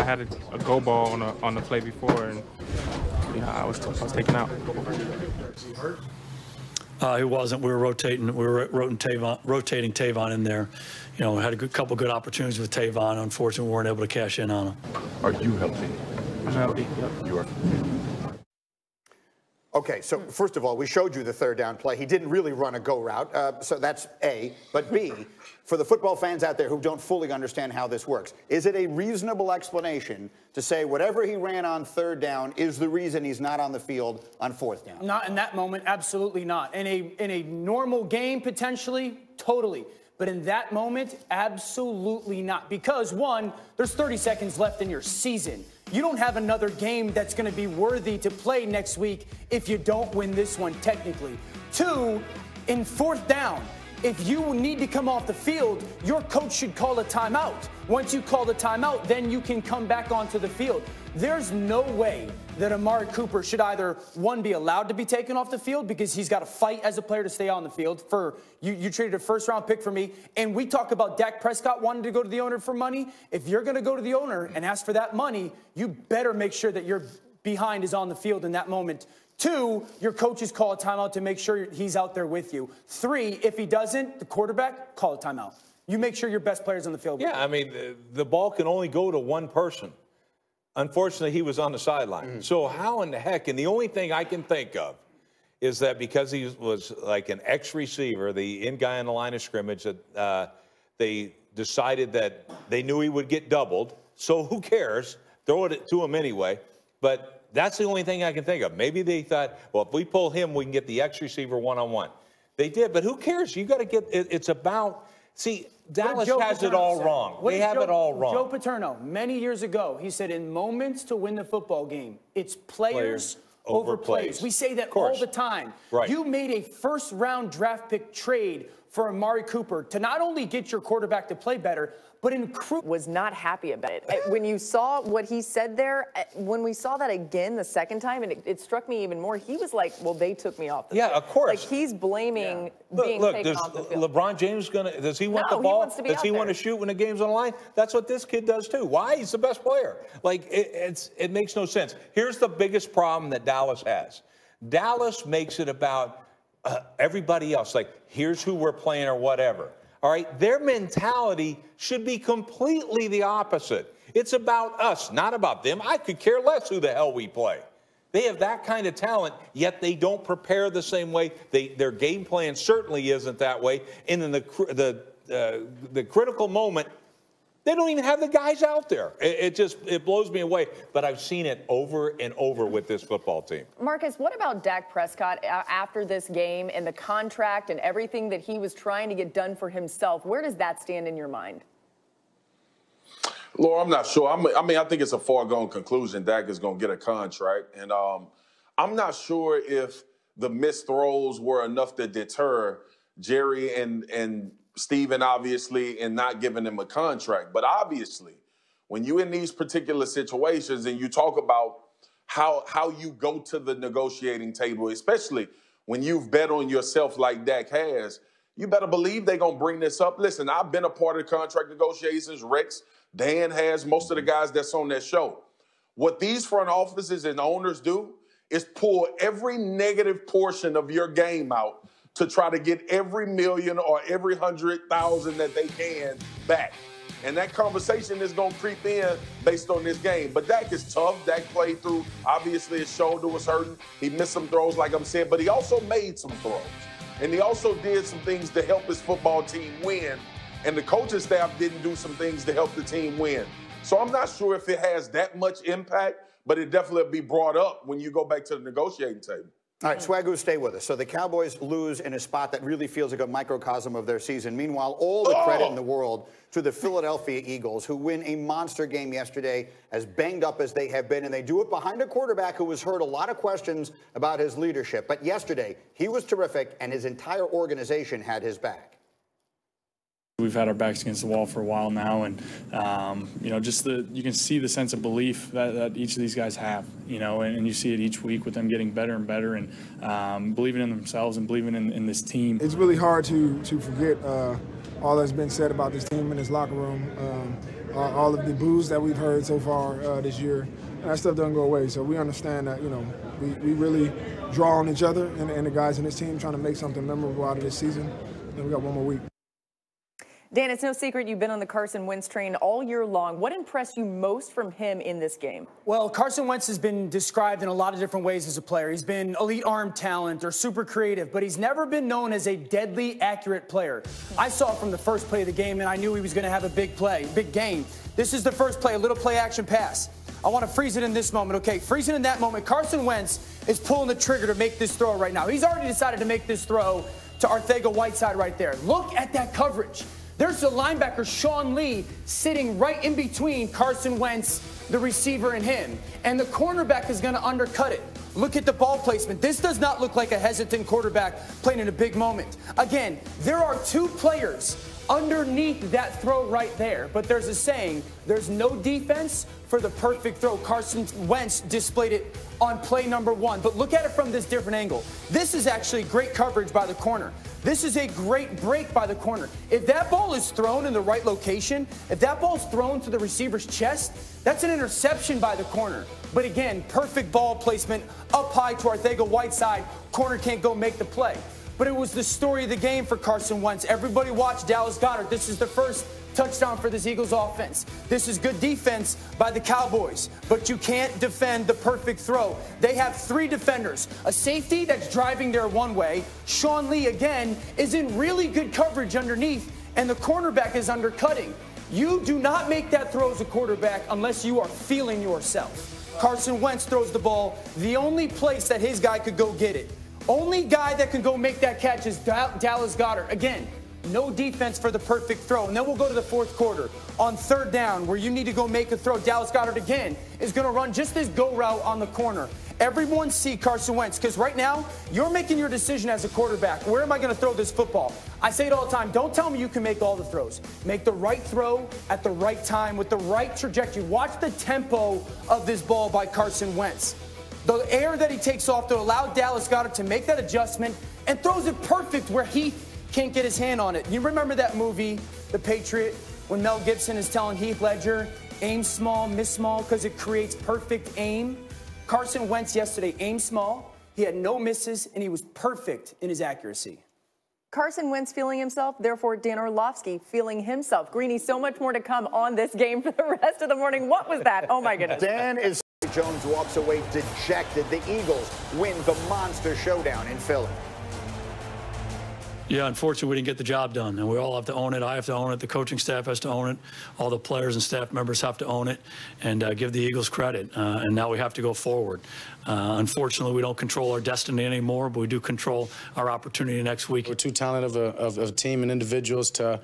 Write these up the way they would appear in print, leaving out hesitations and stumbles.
had a go ball on the play before, and I was taken out. He wasn't. We were rotating. We were rotating Tavon in there. Had a couple good opportunities with Tavon. Unfortunately, we weren't able to cash in on him. Are you healthy? I'm healthy. Yep. You are. Okay, so first of all, we showed you the third down play. He didn't really run a go route, so that's A. But B, for the football fans out there who don't fully understand how this works, is it a reasonable explanation to say whatever he ran on third down is the reason he's not on the field on fourth down? Not in that moment, absolutely not. In a normal game, potentially, totally. But in that moment, absolutely not. Because, one, there's 30 seconds left in your season. You don't have another game that's going to be worthy to play next week if you don't win this one, technically. Two, in fourth down, if you need to come off the field, your coach should call a timeout. Once you call the timeout, then you can come back onto the field. There's no way that Amari Cooper should either, one, be allowed to be taken off the field because he's got to fight as a player to stay on the field. You traded a first-round pick for me, and we talk about Dak Prescott wanting to go to the owner for money. If you're going to go to the owner and ask for that money, you better make sure that your behind is on the field in that moment. Two, your coaches call a timeout to make sure he's out there with you. Three, if he doesn't, the quarterback, call a timeout. You make sure your best player's on the field. Yeah, I mean, the ball can only go to one person. Unfortunately, he was on the sideline. So how in the heck, and the only thing I can think of is that because he was like an ex-receiver, the in guy on the line of scrimmage, that they decided that they knew he would get doubled. So who cares? Throw it to him anyway. But that's the only thing I can think of. Maybe they thought, well, if we pull him, we can get the ex-receiver one-on-one. They did, but who cares? You got to get it's about. See, Dallas has it all wrong. They have it all wrong. Joe Paterno, many years ago, he said, in moments to win the football game, it's players over plays. We say that all the time. Right. You made a first-round draft pick trade for Amari Cooper to not only get your quarterback to play better, but was not happy about it. When you saw what he said there, when we saw that again the second time, and it struck me even more, he was like, well, they took me off the field. Of course. Like, he's blaming being taken off the field. LeBron James does he want the ball? Does he want to shoot when the game's on the line? That's what this kid does too. Why? He's the best player. Like, it makes no sense. Here's the biggest problem that Dallas has. Dallas makes it about everybody else. Like, here's who we're playing or whatever. All right, their mentality should be completely the opposite. It's about us, not about them. I could care less who the hell we play. They have that kind of talent, yet they don't prepare the same way. Their game plan certainly isn't that way. And in the critical moment, they don't even have the guys out there. It blows me away. But I've seen it over and over with this football team. Marcus, what about Dak Prescott after this game and the contract and everything that he was trying to get done for himself? Where does that stand in your mind? Laura, I'm not sure. I think it's a foregone conclusion Dak is going to get a contract. And I'm not sure if the missed throws were enough to deter Jerry and Steven, obviously, in not giving him a contract. But obviously, when you're in these particular situations and you talk about how you go to the negotiating table, especially when you've bet on yourself like Dak has, you better believe they're going to bring this up. Listen, I've been a part of contract negotiations. Rex, Dan has, most of the guys that's on that show. What these front offices and owners do is pull every negative portion of your game out to try to get every million or every 100,000 that they can back. And that conversation is going to creep in based on this game. But Dak is tough. Dak played through, obviously, his shoulder was hurting. He missed some throws, like I'm saying, but he also made some throws. And he also did some things to help his football team win. And the coaching staff didn't do some things to help the team win. So I'm not sure if it has that much impact, but it definitely will be brought up when you go back to the negotiating table. All right, Swagoo, stay with us. So the Cowboys lose in a spot that really feels like a microcosm of their season. Meanwhile, all the credit in the world to the Philadelphia Eagles, who win a monster game yesterday, as banged up as they have been. And they do it behind a quarterback who has heard a lot of questions about his leadership. But yesterday, he was terrific, and his entire organization had his back. We've had our backs against the wall for a while now, and you can see the sense of belief that each of these guys have, and you see it each week with them getting better and better, and believing in themselves and believing in this team. It's really hard to forget all that's been said about this team in this locker room, all of the boos that we've heard so far this year, and that stuff doesn't go away. So we understand that, we really draw on each other and the guys in this team trying to make something memorable out of this season. And we got one more week. Dan, it's no secret you've been on the Carson Wentz train all year long. What impressed you most from him in this game? Well, Carson Wentz has been described in a lot of different ways as a player. He's been elite arm talent or super creative, but he's never been known as a deadly accurate player. I saw it from the first play of the game, and I knew he was going to have a big play, big game. This is the first play, a little play action pass. I want to freeze it in this moment. Okay, freeze it in that moment. Carson Wentz is pulling the trigger to make this throw right now. He's already decided to make this throw to Arcega-Whiteside right there. Look at that coverage. There's the linebacker, Sean Lee, sitting right in between Carson Wentz, the receiver, and him. And the cornerback is going to undercut it. Look at the ball placement. This does not look like a hesitant quarterback playing in a big moment. Again, there are two players underneath that throw right there. But there's a saying, there's no defense for the perfect throw. Carson Wentz displayed it on play number 1. But look at it from this different angle. This is actually great coverage by the corner. This is a great break by the corner. If that ball is thrown in the right location, if that ball's thrown to the receiver's chest, that's an interception by the corner. But again, perfect ball placement up high to Arcega-Whiteside. Corner can't go make the play. But it was the story of the game for Carson Wentz. Everybody watched Dallas Goedert. This is the first touchdown for this Eagles offense. This is good defense by the Cowboys, but you can't defend the perfect throw. They have 3 defenders. A safety that's driving their one way. Sean Lee, again, is in really good coverage underneath, and the cornerback is undercutting. You do not make that throw as a quarterback unless you are feeling yourself. Carson Wentz throws the ball the only place that his guy could go get it. Only guy that can go make that catch is Dallas Goedert. Again, no defense for the perfect throw. And then we'll go to the fourth quarter. On third down, where you need to go make a throw, Dallas Goedert again is going to run just this go route on the corner. Everyone see Carson Wentz, because right now, you're making your decision as a quarterback. Where am I going to throw this football? I say it all the time. Don't tell me you can make all the throws. Make the right throw at the right time with the right trajectory. Watch the tempo of this ball by Carson Wentz. The air that he takes off to allow Dallas Goedert to make that adjustment and throws it perfect where Heath can't get his hand on it. You remember that movie, The Patriot, when Mel Gibson is telling Heath Ledger, aim small, miss small, because it creates perfect aim? Carson Wentz yesterday aimed small, he had no misses, and he was perfect in his accuracy. Carson Wentz feeling himself, therefore Dan Orlovsky feeling himself. Greeny, so much more to come on this game for the rest of the morning. What was that? Oh, my goodness. Dan is... Jones walks away dejected. The Eagles win the monster showdown in Philly. Yeah, unfortunately, we didn't get the job done, and we all have to own it. I have to own it. The coaching staff has to own it. All the players and staff members have to own it and give the Eagles credit. And now we have to go forward. Unfortunately, we don't control our destiny anymore, but we do control our opportunity next week. We're too talented of a team and individuals to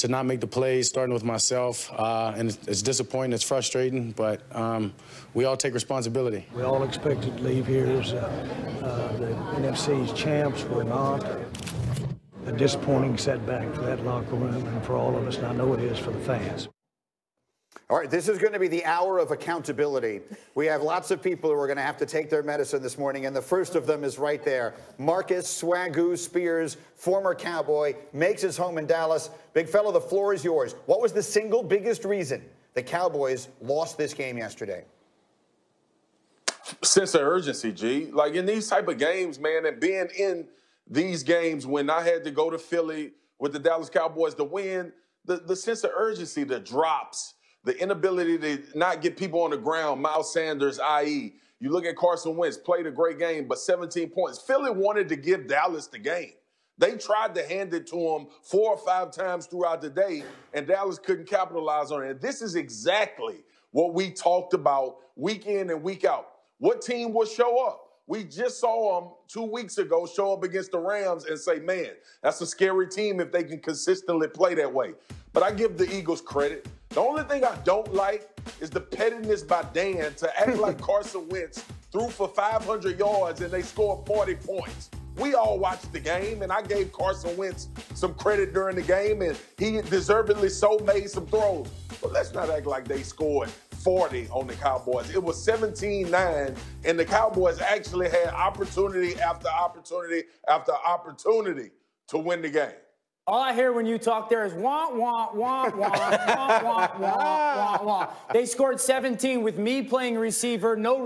not make the plays, starting with myself. And it's disappointing, it's frustrating, but we all take responsibility. We all expected to leave here as the NFC's champs. We're not. A disappointing setback for that locker room and for all of us, and I know it is for the fans. All right, this is going to be the hour of accountability. We have lots of people who are going to have to take their medicine this morning, and the first of them is right there. Marcus Swagoo Spears, former Cowboy, makes his home in Dallas. Big fellow, the floor is yours. What was the single biggest reason the Cowboys lost this game yesterday? Sense of urgency, G. Like in these type of games, man, and being in these games when I had to go to Philly with the Dallas Cowboys to win, the sense of urgency, the drops, the inability to not get people on the ground, Miles Sanders, i.e. You look at Carson Wentz, played a great game, but 17 points. Philly wanted to give Dallas the game. They tried to hand it to him 4 or 5 times throughout the day, and Dallas couldn't capitalize on it. And this is exactly what we talked about week in and week out. What team will show up? We just saw them 2 weeks ago show up against the Rams and say, man, that's a scary team if they can consistently play that way. But I give the Eagles credit. The only thing I don't like is the pettiness by Dan to act like Carson Wentz threw for 500 yards and they scored 40 points. We all watched the game, and I gave Carson Wentz some credit during the game, and he deservedly so made some throws. But let's not act like they scored 40 on the Cowboys. It was 17-9, and the Cowboys actually had opportunity after opportunity after opportunity to win the game. All I hear when you talk there is wah, wah, wah, wah, wah, wah, wah, wah, wah. They scored 17 with me playing receiver, no